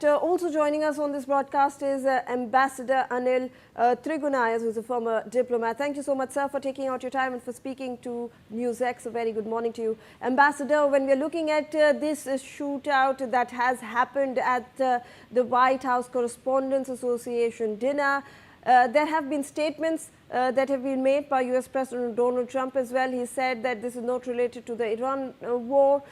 fact, also joining us on this broadcast is Ambassador Anil Trigunayas, who is a former diplomat. Thank you so much, sir, for taking out your time and for speaking to NewsX. A very good morning to you. Ambassador, when we are looking at this shootout that has happened at the White House Correspondents Association dinner, there have been statements that have been made by US President Donald Trump as well. He said that this is not related to the Iran war.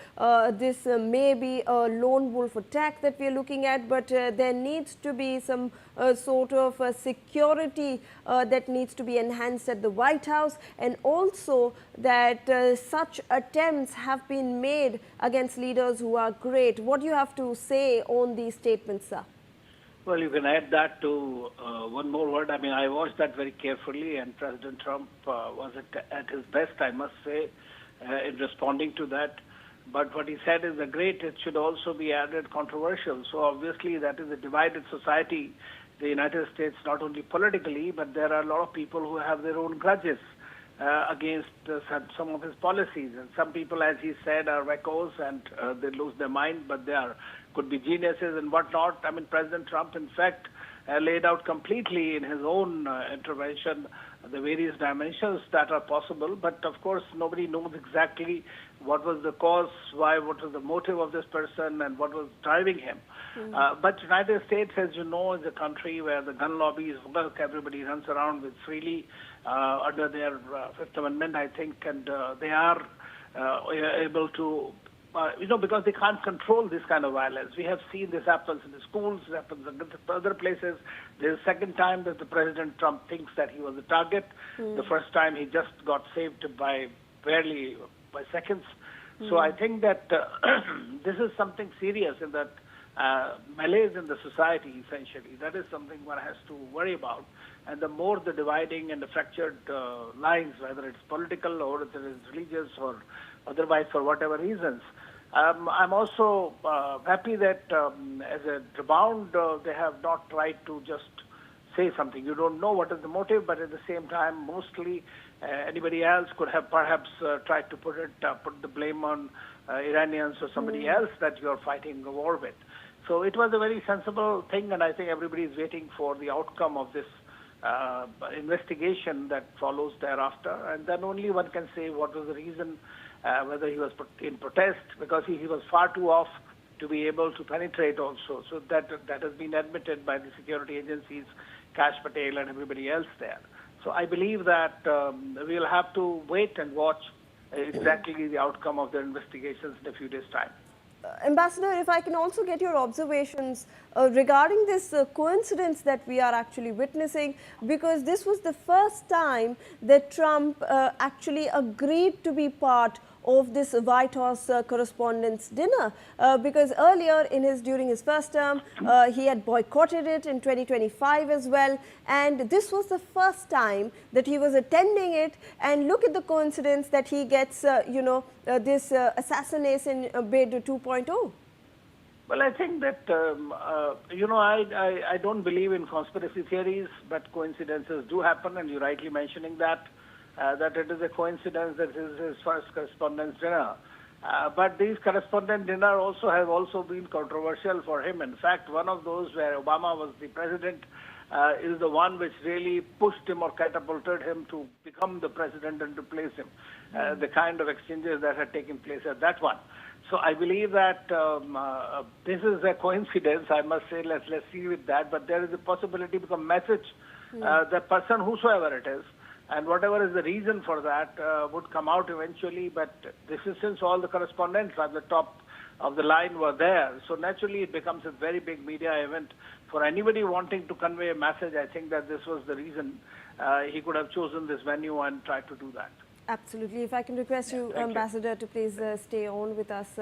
This may be a lone wolf attack that we are looking at, but there needs to be some sort of security that needs to be enhanced at the White House, and also that such attempts have been made against leaders who are great. What do you have to say on these statements, sir? Well, you can add that to one more word. I mean, I watched that very carefully, and President Trump was at his best, I must say, in responding to that. But what he said is great. It should also be added controversial. So obviously that is a divided society, the United States, not only politically, but there are a lot of people who have their own grudges against some of his policies. And some people, as he said, are wackos and they lose their mind, but they could be geniuses and whatnot. I mean, President Trump, in fact, laid out completely in his own intervention the various dimensions that are possible. But of course, nobody knows exactly what was the cause, what was the motive of this person, and what was driving him. But United States, as you know, is a country where the gun lobbies work. Everybody runs around with freely under their Fifth Amendment, I think, and they are able to, because they can't control this kind of violence. We have seen this happens in the schools, it happens in other places. There's a second time that the President Trump thinks that he was a target. The first time he just got saved by seconds. So I think that this is something serious in that malaise in the society, essentially. That is something one has to worry about. And the more the dividing and the fractured lines, whether it's political or whether it's religious or otherwise for whatever reasons. I'm also happy that as a rebound, they have not tried to just say something. You don't know what is the motive, but at the same time, mostly anybody else could have perhaps tried to put the blame on Iranians or somebody else that you're fighting a war with. So it was a very sensible thing, and I think everybody is waiting for the outcome of this investigation that follows thereafter, and then only one can say what was the reason, whether he was in protest, because he was far too off to be able to penetrate also. So that has been admitted by the security agencies, Kash Patel and everybody else there. So I believe that we'll have to wait and watch exactly the outcome of the investigations in a few days' time. Ambassador, if I can also get your observations regarding this coincidence that we are actually witnessing, because this was the first time that Trump actually agreed to be part of this White House Correspondents Dinner, because earlier during his first term, he had boycotted it in 2025 as well, and this was the first time that he was attending it. And look at the coincidence that he gets, this assassination bid 2.0. Well, I think that, I don't believe in conspiracy theories, but coincidences do happen, and you're rightly mentioning that it is a coincidence that this is his first correspondence dinner. But these correspondent dinner have also been controversial for him. In fact, one of those where Obama was the president is the one which really pushed him or catapulted him to become the president and replace him. The kind of exchanges that had taken place at that one. So I believe that this is a coincidence, I must say. Let's see with that. But there is a possibility to become message. The person, whosoever it is, and whatever is the reason for that would come out eventually. But this is since all the correspondents at the top of the line were there. So naturally it becomes a very big media event. For anybody wanting to convey a message, I think that this was the reason he could have chosen this venue and tried to do that. Absolutely. If I can request you, Ambassador, to please stay on with us